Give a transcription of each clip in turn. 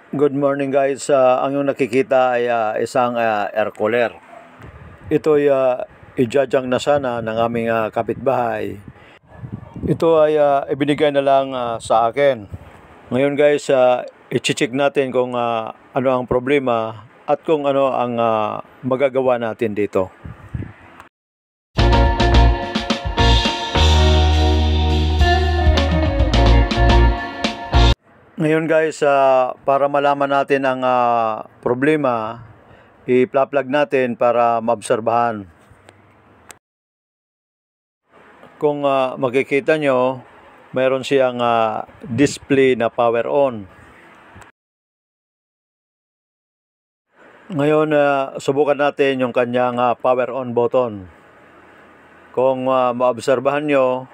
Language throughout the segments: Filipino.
Good morning guys. Ang yung nakikita ay isang air cooler. Ito ay ijajang na sana ng aming kapitbahay. Ito ay ibinigay na lang sa akin. Ngayon guys, i-check natin kung ano ang problema at kung ano ang magagawa natin dito. Ngayon guys, para malaman natin ang problema, i-plug natin para maobserbahan. Kung makikita nyo, mayroon siyang display na power on. Ngayon, subukan natin yung kanyang power on button. Kung maobserbahan nyo,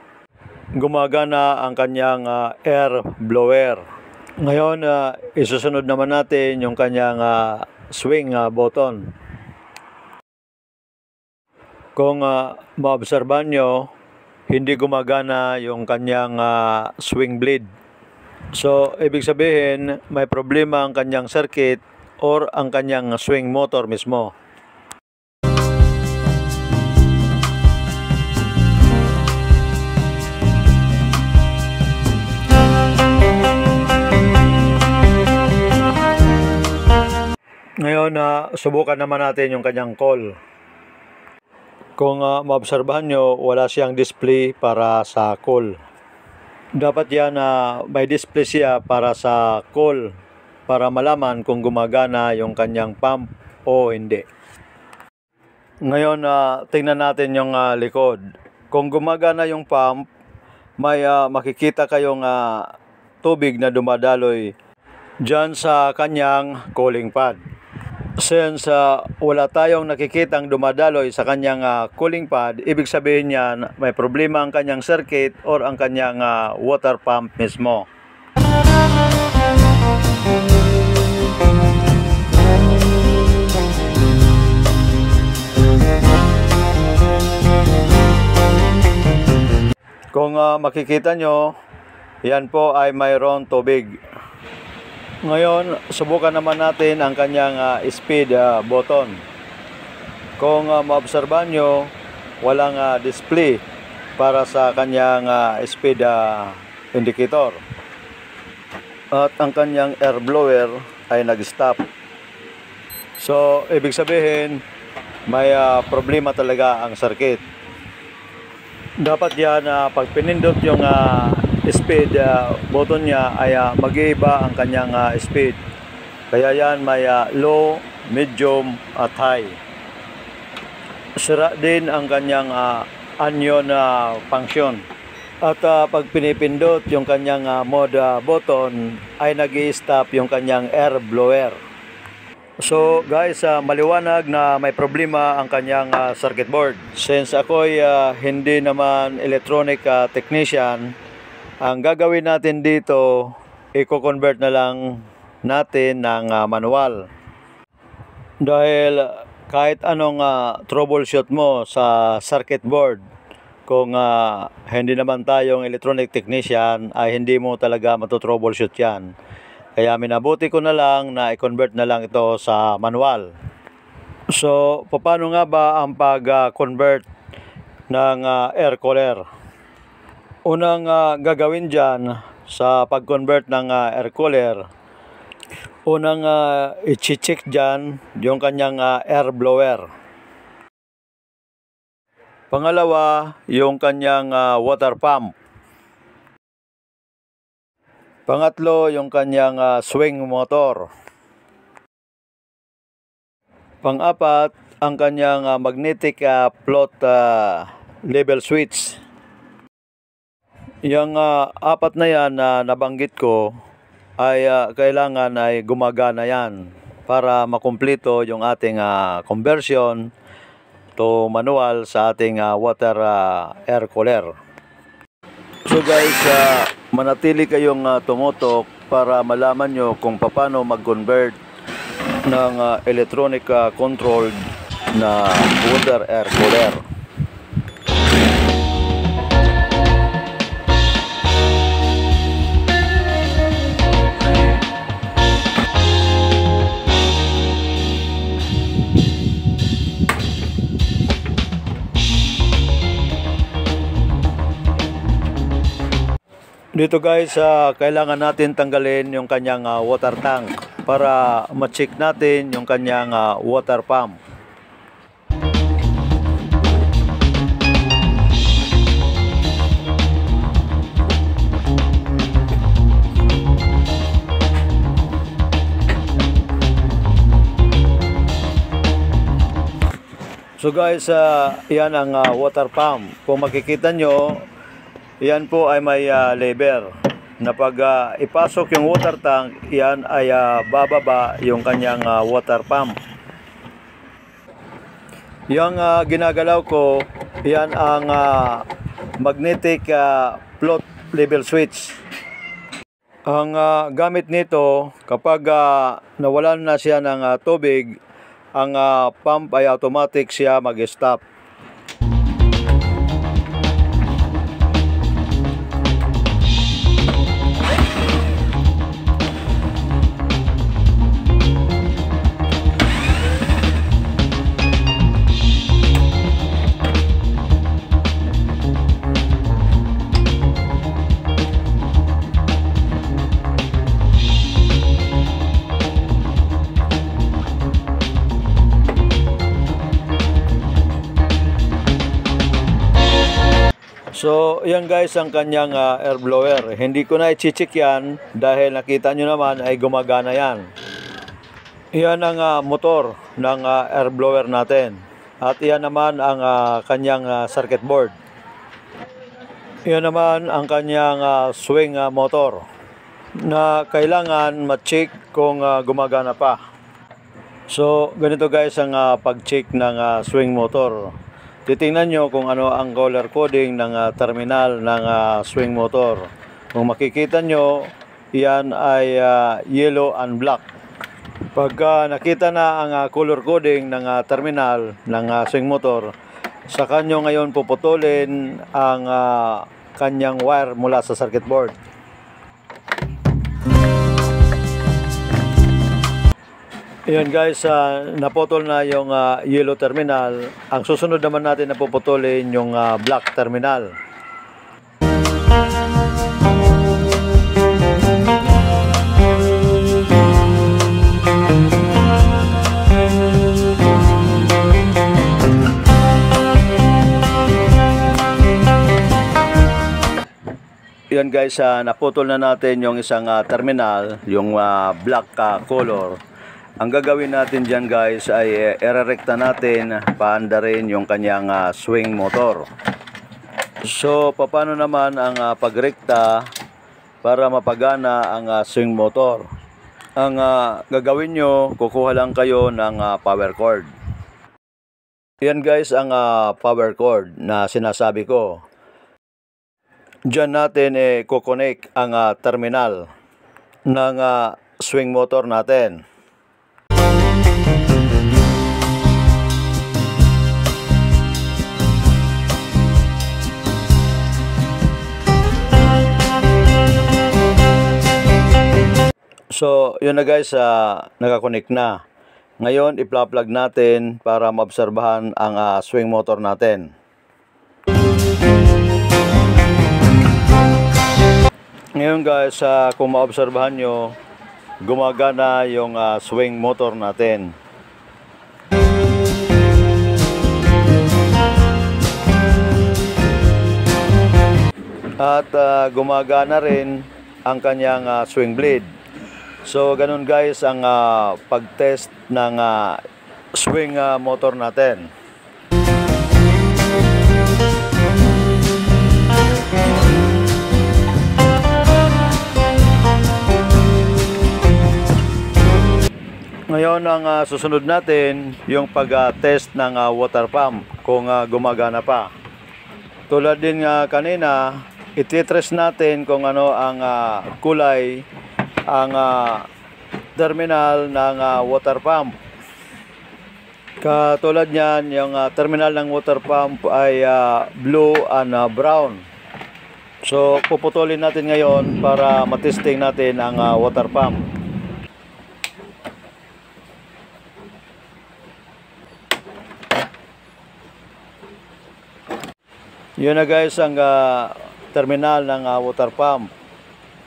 gumagana ang kanyang air blower. Ngayon, isusunod naman natin yung kanyang swing button. Kung maobserbahan nyo, hindi gumagana yung kanyang swing blade. So, ibig sabihin, may problema ang kanyang circuit or ang kanyang swing motor mismo. Ngayon, subukan naman natin yung kanyang call. Kung maobserbahan nyo, wala siyang display para sa call. Dapat yan may display siya para sa call para malaman kung gumagana yung kanyang pump o hindi. Ngayon, tingnan natin yung likod. Kung gumagana yung pump, may makikita kayong tubig na dumadaloy dyan sa kanyang cooling pad. Since wala tayong nakikitang dumadaloy sa kanyang cooling pad, ibig sabihin niyan may problema ang kanyang circuit or ang kanyang water pump mismo. Kung makikita nyo, yan po ay mayroon tubig. Ngayon, subukan naman natin ang kanyang speed button. Kung maobserbahan nyo, walang display para sa kanyang speed indicator. At ang kanyang air blower ay nag-stop. So, ibig sabihin, may problema talaga ang circuit. Dapat yan, pag pinindot yung speed button niya ay mag-iiba ang kanyang speed. Kaya yan may low, medium at high. Sira din ang kanyang anion function. At pag pinipindot yung kanyang mode button ay nag-i-stop yung kanyang air blower. So guys, maliwanag na may problema ang kanyang circuit board. Since ako'y hindi naman electronic technician, ang gagawin natin dito, i-convert na lang natin ng manual. Dahil kahit anong troubleshoot mo sa circuit board, kung hindi naman tayong electronic technician, ay hindi mo talaga matutroubleshoot yan. Kaya minabuti ko na lang na i-convert na lang ito sa manual. So, paano nga ba ang pag-convert ng air cooler? Unang gagawin dyan sa pag-convert ng air cooler, unang i-check dyan yung kanyang air blower. Pangalawa, yung kanyang water pump. Pangatlo, yung kanyang swing motor. Pang-apat, ang kanyang magnetic float level switch. Yung apat na yan na nabanggit ko ay kailangan ay gumagana yan para makumpleto yung ating conversion to manual sa ating water air cooler. So guys, manatili kayong tumutok para malaman nyo kung paano mag-convert ng electronic controlled na water air cooler. Dito guys, kailangan natin tanggalin yung kanyang water tank para ma-check natin yung kanyang water pump. So guys, yan ang water pump. Kung makikita nyo, yan po ay may lever na pag ipasok yung water tank, yan ay bababa yung kanyang water pump. Yung ginagalaw ko, yan ang magnetic float level switch. Ang gamit nito, kapag nawalan na siya ng tubig, ang pump ay automatic siya mag-stop. So, yan guys ang kanyang air blower. Hindi ko na i-check yan dahil nakita nyo naman ay gumagana yan. Yan ang motor ng air blower natin. At yan naman ang kanyang circuit board. Yan naman ang kanyang swing motor na kailangan ma-check kung gumagana pa. So, ganito guys ang pag-check ng swing motor. Titingnan nyo kung ano ang color coding ng terminal ng swing motor. Kung makikita nyo, yan ay yellow and black. Pagka nakita na ang color coding ng terminal ng swing motor, saka nyo ngayon puputulin ang kanyang wire mula sa circuit board. Ayan guys, naputol na yung yellow terminal. Ang susunod naman natin na puputulin yung black terminal. Ayan guys, naputol na natin yung isang terminal, yung black color. Ang gagawin natin dyan guys ay ererekta natin, paanda rin yung kanyang swing motor. So paano naman ang pagrekta para mapagana ang swing motor? Ang gagawin nyo, kukuha lang kayo ng power cord. Yan guys ang power cord na sinasabi ko. Dyan natin kukonek ang terminal ng swing motor natin. So, yun na guys, nakakonect na. Ngayon, i-plug natin para maobserbahan ang swing motor natin. Ngayon guys, kung maobserbahan nyo, gumagana yung swing motor natin. At gumagana rin ang kanyang swing blade. So ganun guys ang pag-test ng swing motor natin. Ngayon ang susunod natin yung pag-test ng water pump kung gumagana pa. Tulad din kanina, ititrace natin kung ano ang kulay ang terminal ng water pump. Katulad niyan, yung terminal ng water pump ay blue and brown. So puputulin natin ngayon para matesting natin ang water pump. Yun na guys ang terminal ng water pump.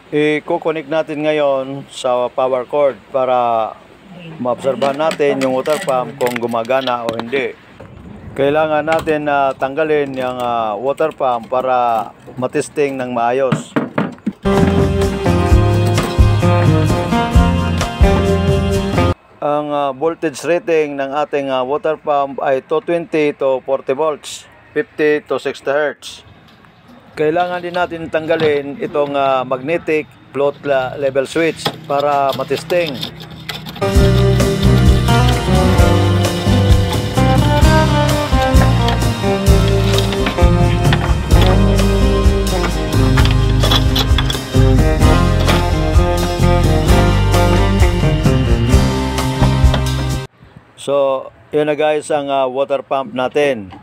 I-connect natin ngayon sa power cord para maobserbahan natin yung water pump kung gumagana o hindi. Kailangan natin na tanggalin yung water pump para matesting ng maayos. Ang voltage rating ng ating water pump ay 220 to 40 volts, 50 to 60 Hz. Kailangan din natin tanggalin itong magnetic float level switch para matesting. So, yun na guys ang water pump natin.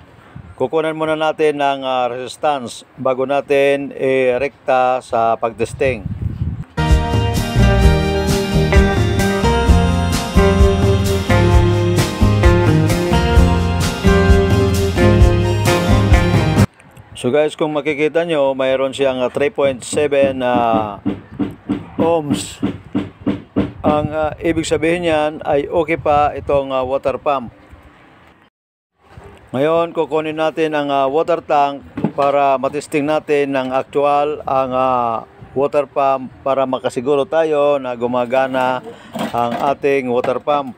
Kukunan muna natin ng resistance bago natin i-rekta sa pagtesting. So guys, kung makikita nyo, mayroon siyang 3.7 ohms. Ang ibig sabihin niyan ay okay pa itong water pump. Ngayon, kukunin natin ang water tank para matesting natin ng actual ang water pump para makasiguro tayo na gumagana ang ating water pump.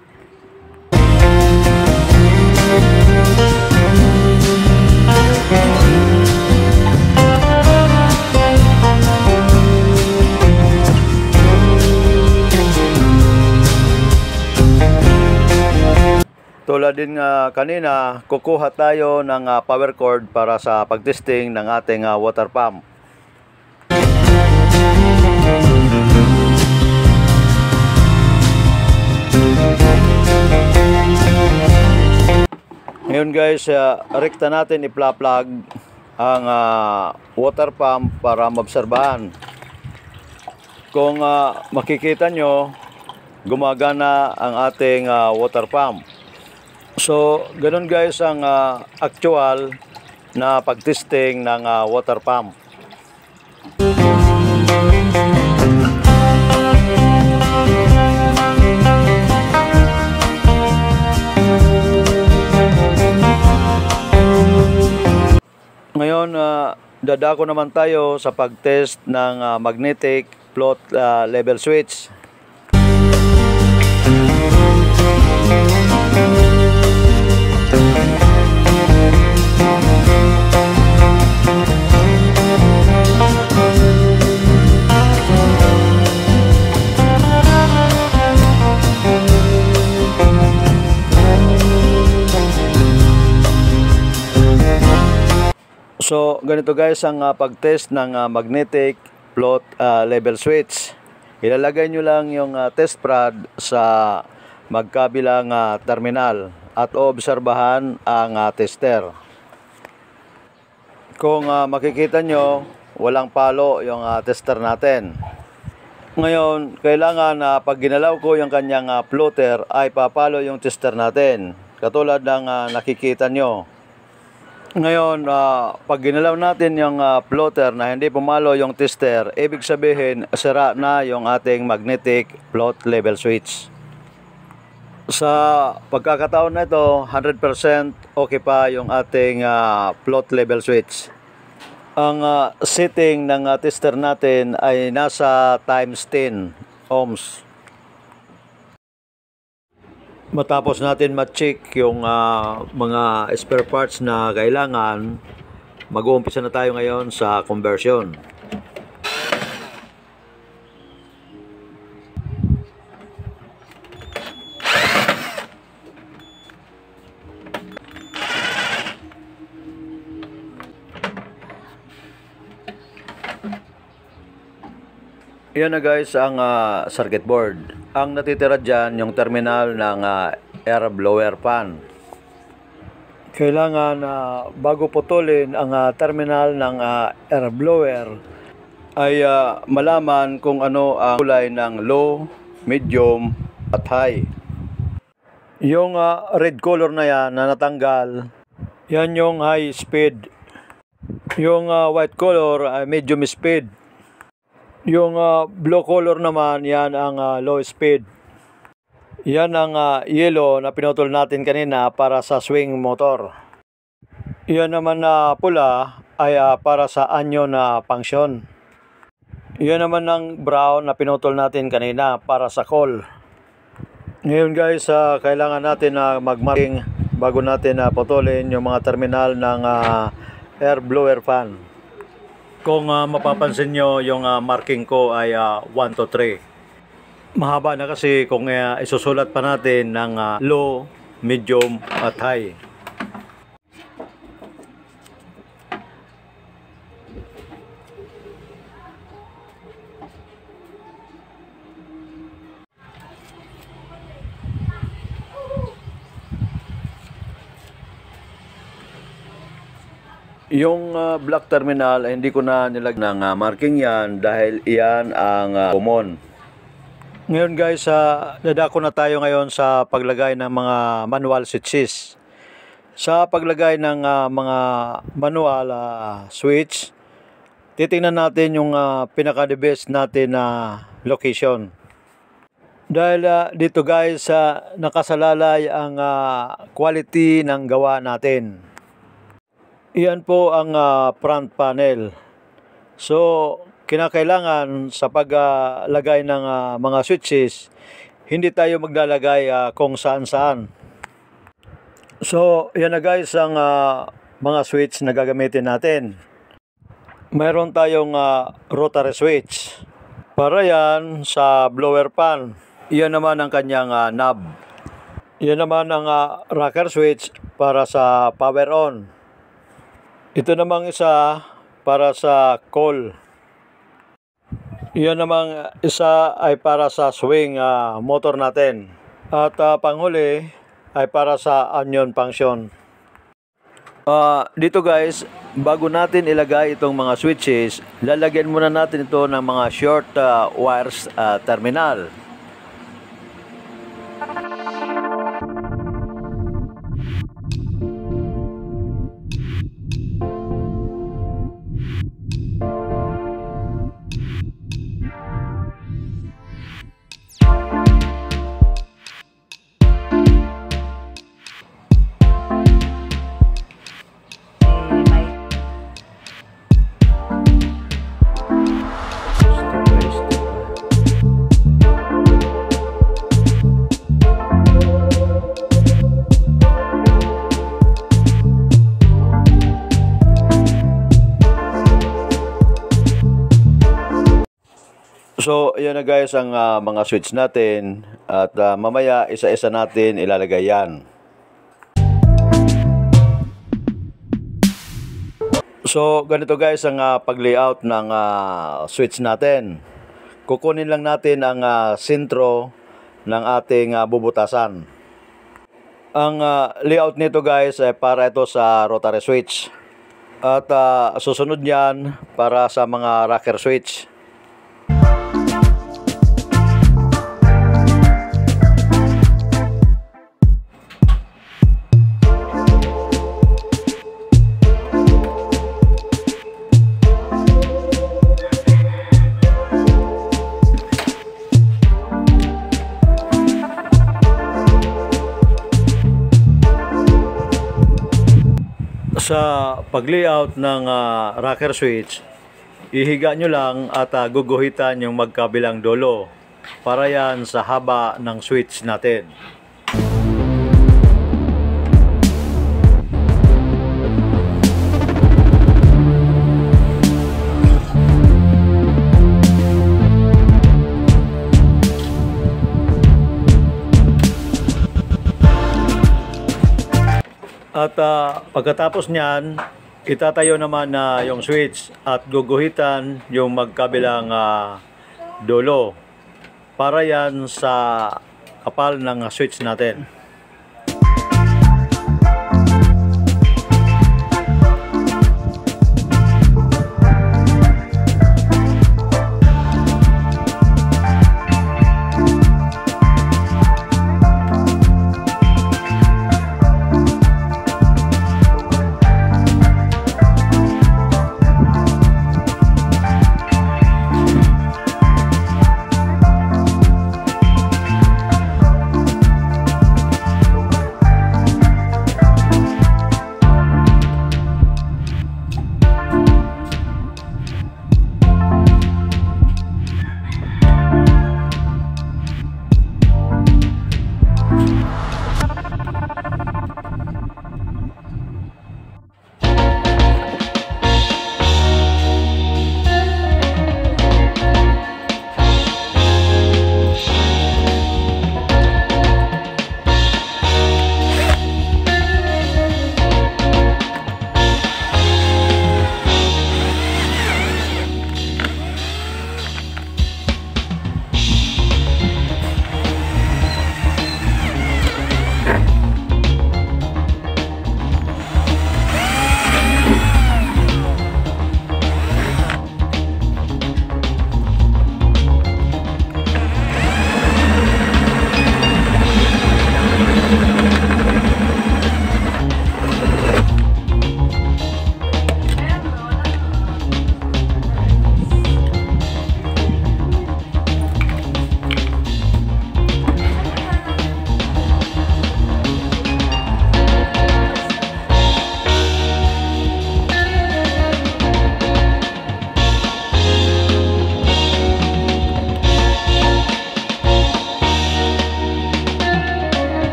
Tulad din kanina, kukuha tayo ng power cord para sa pagtesting ng ating water pump. Ngayon guys, rekta natin i-plug ang water pump para maobserbahan. Kung makikita nyo, gumagana ang ating water pump. So, ganun guys ang actual na pagtesting ng water pump. Ngayon, dadako naman tayo sa pagtest ng magnetic float level switch. So, ganito guys ang pag-test ng magnetic float level switch. Ilalagay nyo lang yung test prod sa magkabilang terminal at obserbahan ang tester. Kung makikita nyo, walang palo yung tester natin. Ngayon, kailangan pag ginalaw ko yung kanyang floater ay papalo yung tester natin. Katulad ng nakikita nyo. Ngayon, pag ginalaw natin yung floater na hindi pumalo yung tester, ibig sabihin, sira na yung ating magnetic float level switch. Sa pagkakataon na ito, 100% okay pa yung ating float level switch. Ang setting ng tester natin ay nasa times 10 ohms. Matapos natin ma-check yung mga spare parts na kailangan, mag-uumpisa na tayo ngayon sa conversion. Yan na guys ang circuit board. Ang natitira dyan yung terminal ng air blower fan. Kailangan bago putulin ang terminal ng air blower ay malaman kung ano ang kulay ng low, medium at high. Yung red color na yan na natanggal, yan yung high speed. Yung white color ay medium speed. Yung blue color naman, yan ang low speed. Yan ang yellow na pinutol natin kanina para sa swing motor. Yan naman na pula ay para sa anyo na function. Yan naman ang brown na pinutol natin kanina para sa call. Ngayon guys, kailangan natin na mag-marking bago natin putulin yung mga terminal ng air blower fan. Kung mapapansin nyo, yung marking ko ay 1 to 3. Mahaba na kasi kung isusulat pa natin ng low, medium at high. Yung black terminal ay hindi ko na nilagyan ng marking yan dahil iyan ang common. Ngayon guys, dadako na tayo ngayon sa paglagay ng mga manual switches. Sa paglagay ng mga manual switch, titingnan natin yung pinaka-the best natin na location. Dahil dito guys, nakasalalay ang quality ng gawa natin. Iyan po ang front panel. So, kinakailangan sa paglagay ng mga switches, hindi tayo maglalagay kung saan-saan. So, yan na guys ang mga switch na gagamitin natin. Mayroon tayong rotary switch. Para yan sa blower fan. Iyan naman ang kanyang knob. Iyan naman ang rocker switch para sa power on. Ito namang isa para sa call. Iyan namang isa ay para sa swing motor natin. At panghuli ay para sa onion function. Dito guys, bago natin ilagay itong mga switches, lalagyan muna natin ito ng mga short wires terminal. So, ayan na guys ang mga switch natin at mamaya isa-isa natin ilalagay yan. So, ganito guys ang pag-layout ng switch natin. Kukunin lang natin ang sentro ng ating bubutasan. Ang layout nito guys ay para ito sa rotary switch. At susunod yan para sa mga rocker switch. Sa pag-layout ng rocker switch, ihiga nyo lang at guguhitan yung magkabilang dulo para yan sa haba ng switch natin. At pagkatapos niyan, itatayo naman na yung switch at guguhitan yung magkabilang dulo para yan sa kapal ng switch natin.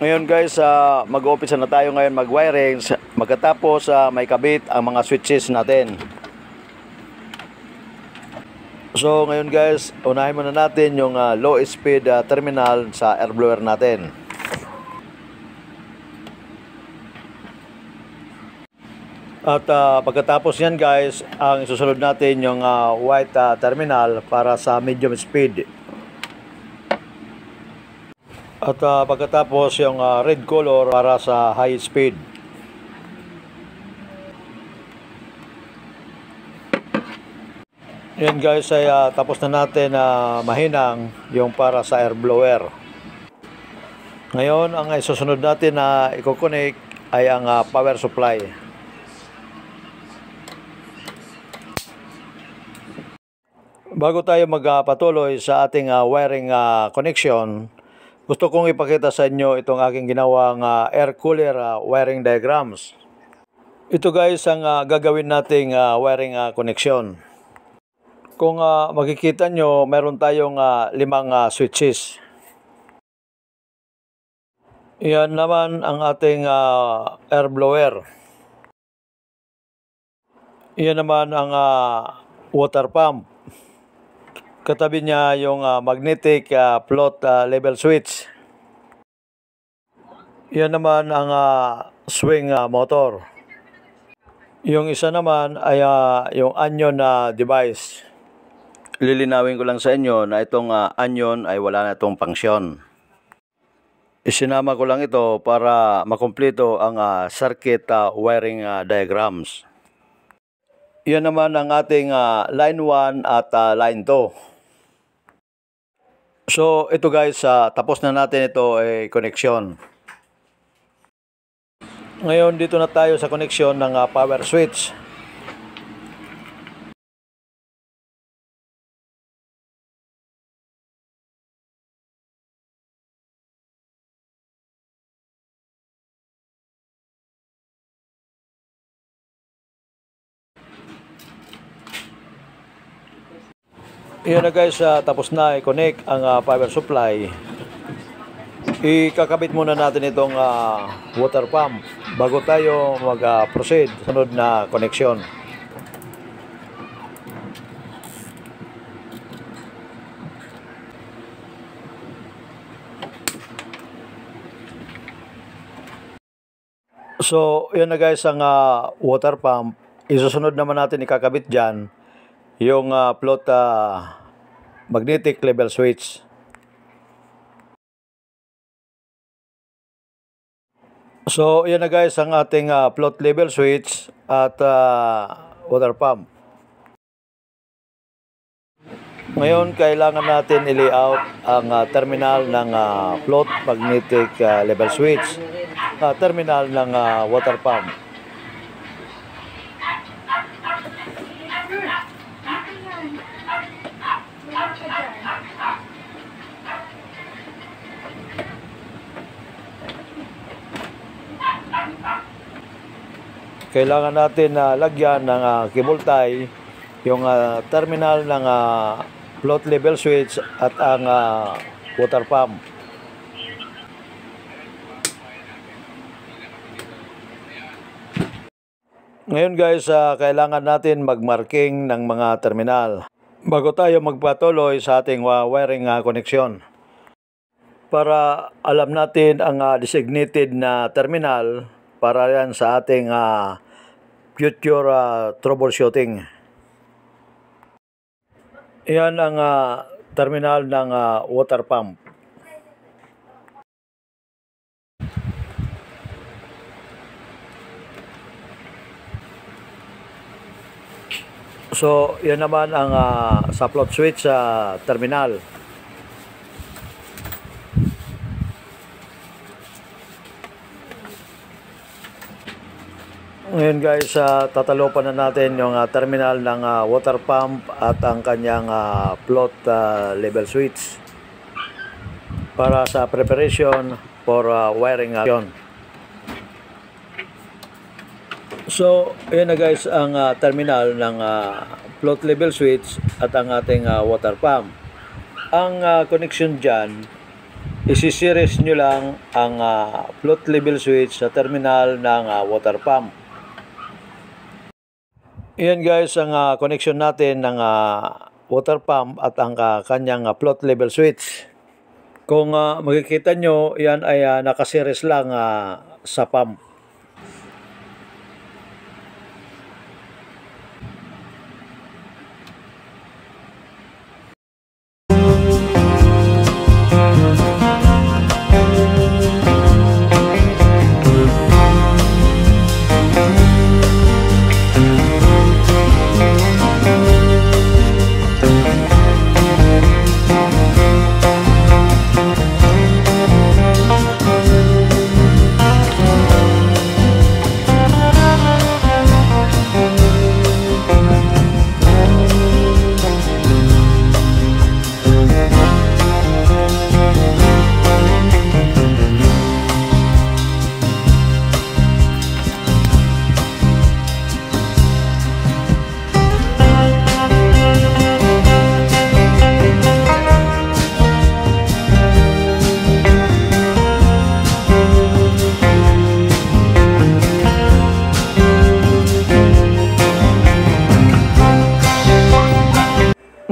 Ngayon guys, mag-uumpisa na tayo ngayon mag-wiring. Magkatapos may kabit ang mga switches natin. So ngayon guys, unahin muna natin yung low speed terminal sa air blower natin. At pagkatapos yan guys, ang isusunod natin yung white terminal para sa medium speed. At pagkatapos yung red color para sa high speed. Yan guys ay tapos na natin mahinang yung para sa air blower. Ngayon ang isusunod natin na i-connect ay ang power supply. Bago tayo magpatuloy sa ating wiring connection, gusto kong ipakita sa inyo itong aking ginawang air cooler wiring diagrams. Ito guys ang gagawin nating wiring connection. Kung makikita nyo, meron tayong 5 switches. Yan naman ang ating air blower. Yan naman ang water pump. Katabi niya yung magnetic float level switch. Yan naman ang swing motor. Yung isa naman ay yung anion device. Lilinawin ko lang sa inyo na itong anion ay wala na itong function. Isinama ko lang ito para makumpleto ang circuit wiring diagrams. Yan naman ang ating line 1 at line 2. So ito guys, tapos na natin ito connection. Ngayon dito na tayo sa connection ng power switch. Yan na guys, tapos na i-connect ang power supply. Ikakabit muna natin itong water pump bago tayo mag-proceed sa sunod na connection. So yan na guys ang water pump. Isusunod naman natin ikakabit dyan yung float magnetic level switch. So yan na guys ang ating float level switch at water pump. Ngayon kailangan natin i-layout ang terminal ng float magnetic level switch, terminal ng water pump. Kailangan natin lagyan ng cable tie yung terminal ng float level switch at ang water pump. Ngayon guys, kailangan natin magmarking ng mga terminal bago tayo magpatuloy sa ating wiring connection. Para alam natin ang designated na terminal para yan sa ating future troubleshooting. Yan ang terminal ng water pump. So yan naman ang sa float switch sa terminal. Ngayon guys, tatalopan na natin yung terminal ng water pump at ang kanyang float level switch para sa preparation for wiring action. So, ayan na guys ang terminal ng float level switch at ang ating water pump. Ang connection dyan Isi-series nyo lang ang float level switch sa terminal ng water pump. Iyan guys ang connection natin ng water pump at ang kanyang float level switch. Kung makikita nyo, yan ay nakaseries lang sa pump.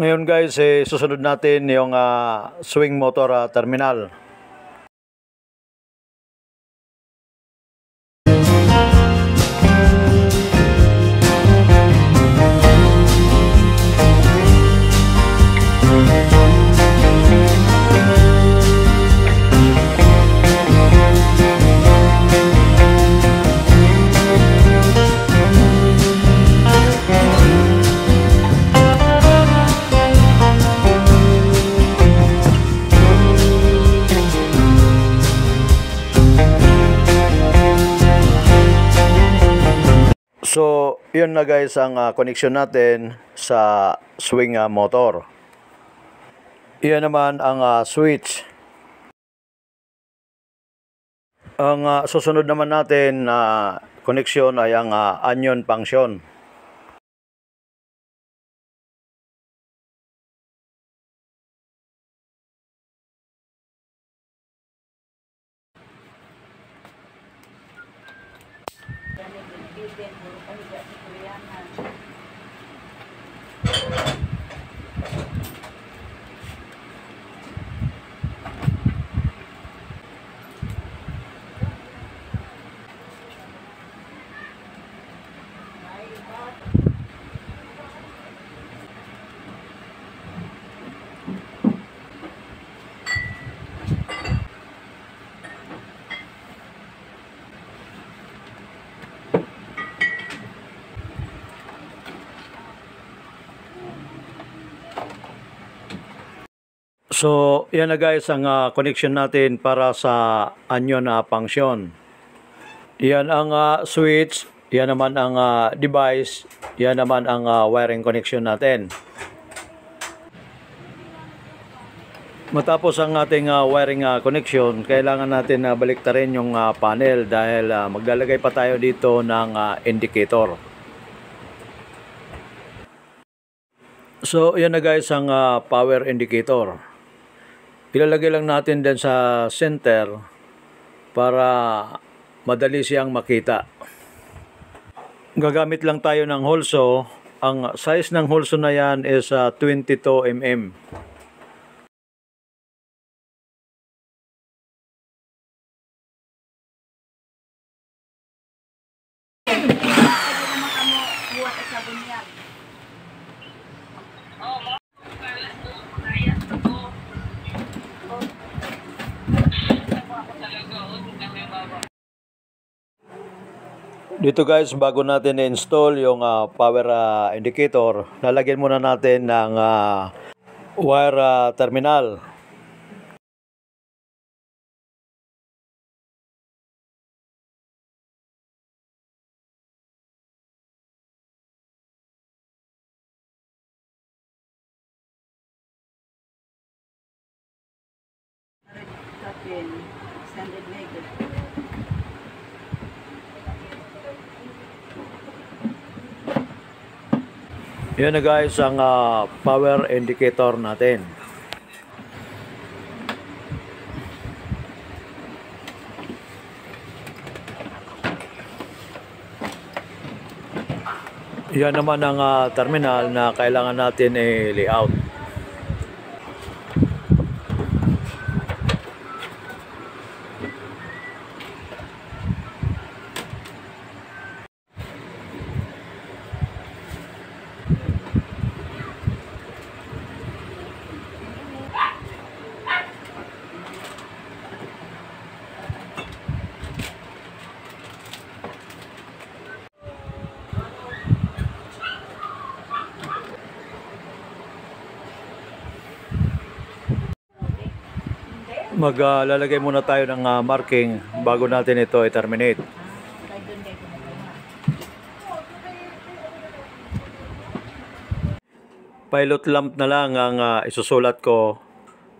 Ngayon guys, susunod natin yung swing motor terminal. So, yun na guys ang connection natin sa swing motor. Iyan naman ang switch. Ang susunod naman natin na connection ay ang onion function. So, yan na guys ang connection natin para sa onion function. Yan ang switch, yan naman ang device, yan naman ang wiring connection natin. Matapos ang ating wiring connection, kailangan natin baliktarin yung panel dahil maglalagay pa tayo dito ng indicator. So, yan na guys ang power indicator. Ilalagay lang natin din sa center para madali siyang makita. Gagamit lang tayo ng holso. Ang size ng holso na yan is 22 mm. Dito guys, bago natin i-install yung power indicator, lalagyan muna natin ng wire terminal. Yan na guys ang power indicator natin. Yan naman ang terminal na kailangan natin i-layout. Maglalagay muna tayo ng marking bago natin ito i-terminate. Pilot lamp na lang ang isusulat ko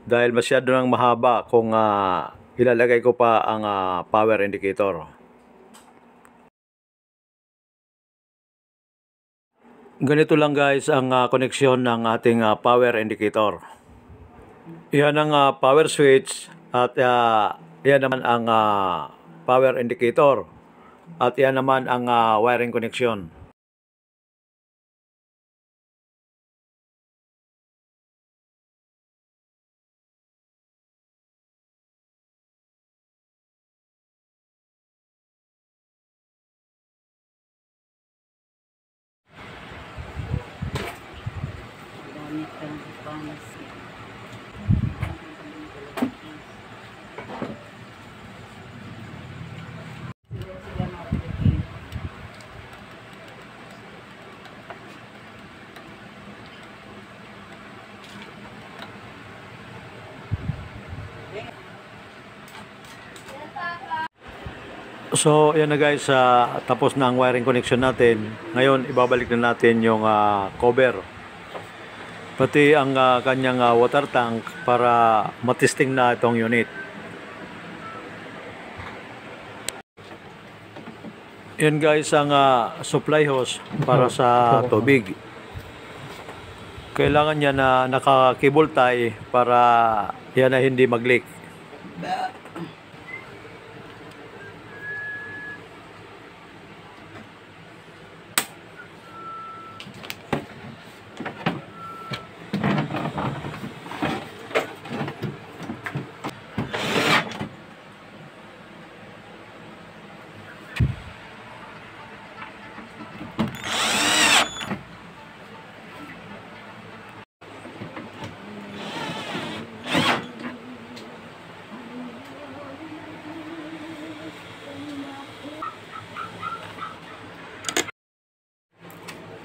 dahil masyado nang mahaba kung ilalagay ko pa ang power indicator. Ganito lang guys ang koneksyon ng ating power indicator. Yan ang power switch at yan naman ang power indicator at yan naman ang wiring connection. So, yan na guys, tapos na ang wiring connection natin. Ngayon, ibabalik na natin yung cover. Pati ang kanyang water tank para matesting na itong unit. Yan guys ang supply hose para sa tubig. Kailangan niya na naka-cable tie para yan na hindi mag-leak.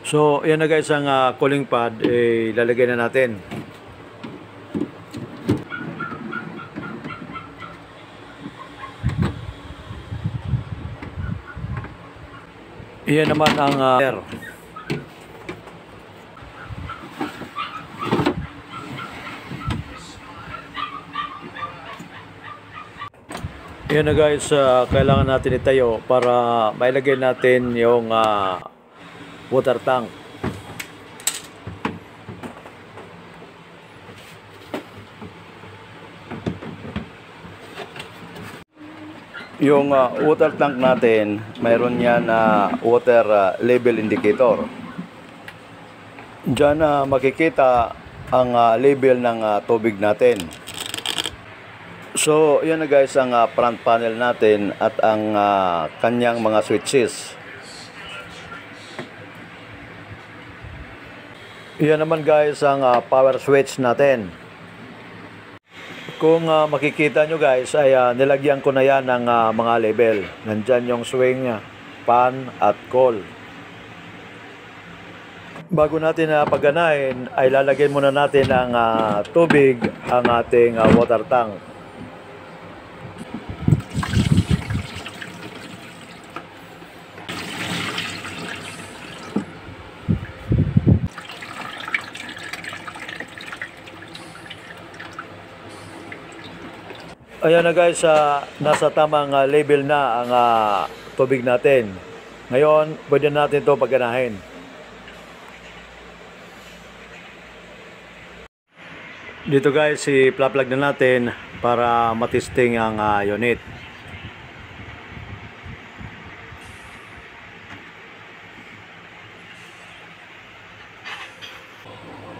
So, yan na guys ang cooling pad, ilalagay na natin. Yan naman ang air. Yan na guys, kailangan natin itayo para mailagay natin yung water tank. Yung water tank natin, mayroon yan na water level indicator. Diyan makikita ang level ng tubig natin. So, yan na guys ang front panel natin at ang kanyang mga switches. Yan naman guys ang power switch natin. Kung makikita nyo guys ay nilagyan ko na yan ng mga label. Nandyan yung swing, pan at coal. Bago natin pagganahin ay lalagyan muna natin ng tubig ang ating water tank. Ayan na guys, nasa tamang level na ang tubig natin. Ngayon, pwede natin ito pagganahin. Dito guys, i-plug na natin para matesting ang unit.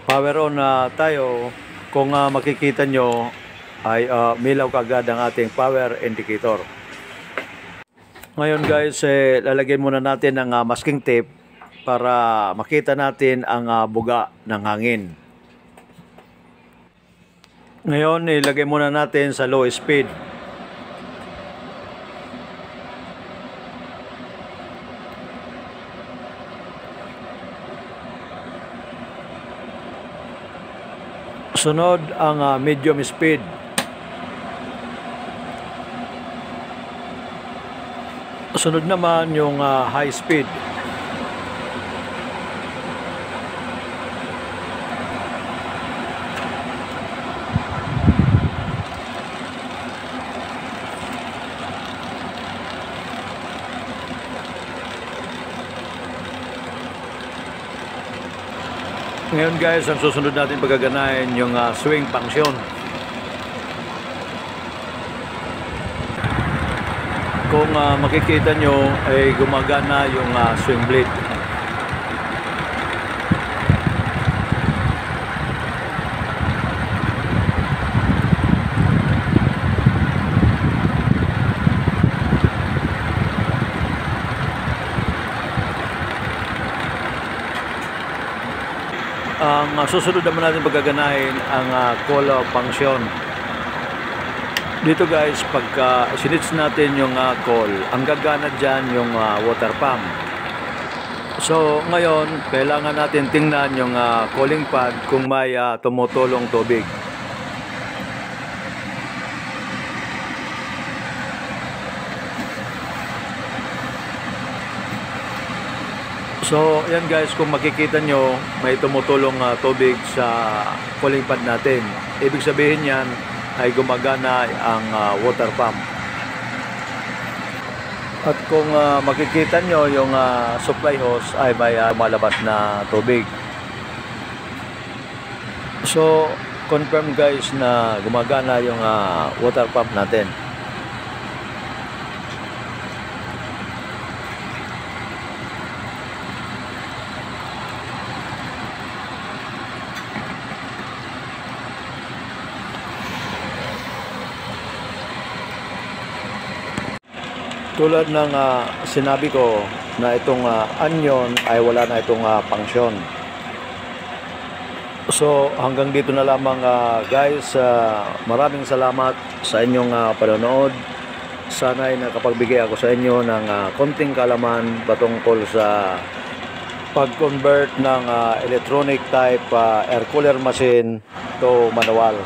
Power on na tayo. Kung makikita nyo ay milaw kagad ang ating power indicator. Ngayon guys, lalagyan muna natin ng masking tape para makita natin ang buga ng hangin. Ngayon, ilagay muna natin sa low speed. Sunod ang medium speed. Sunod naman yung high speed. Ngayon guys, ang susunod natin pagaganahin yung swing function. Kung makikita nyo ay gumagana yung swing blade. Ang susunod naman natin pagaganahin ang call function. Dito guys, pagka sinits natin yung call, ang gagana dyan yung water pump. So ngayon, kailangan natin tingnan yung calling pad kung may tumutulong tubig. So yan guys, kung makikita nyo, may tumutulong tubig sa calling pad natin. Ibig sabihin yan ay gumagana ang water pump. At kung makikita nyo yung supply hose ay may malabas na tubig. So confirm guys na gumagana yung water pump natin. Tulad ng sinabi ko na itong onion ay wala na itong function. So hanggang dito na lamang guys. Maraming salamat sa inyong panonood. Sana ay nakapagbigay ako sa inyo ng konting kaalaman patungkol sa pag-convert ng electronic type air cooler machine to manual.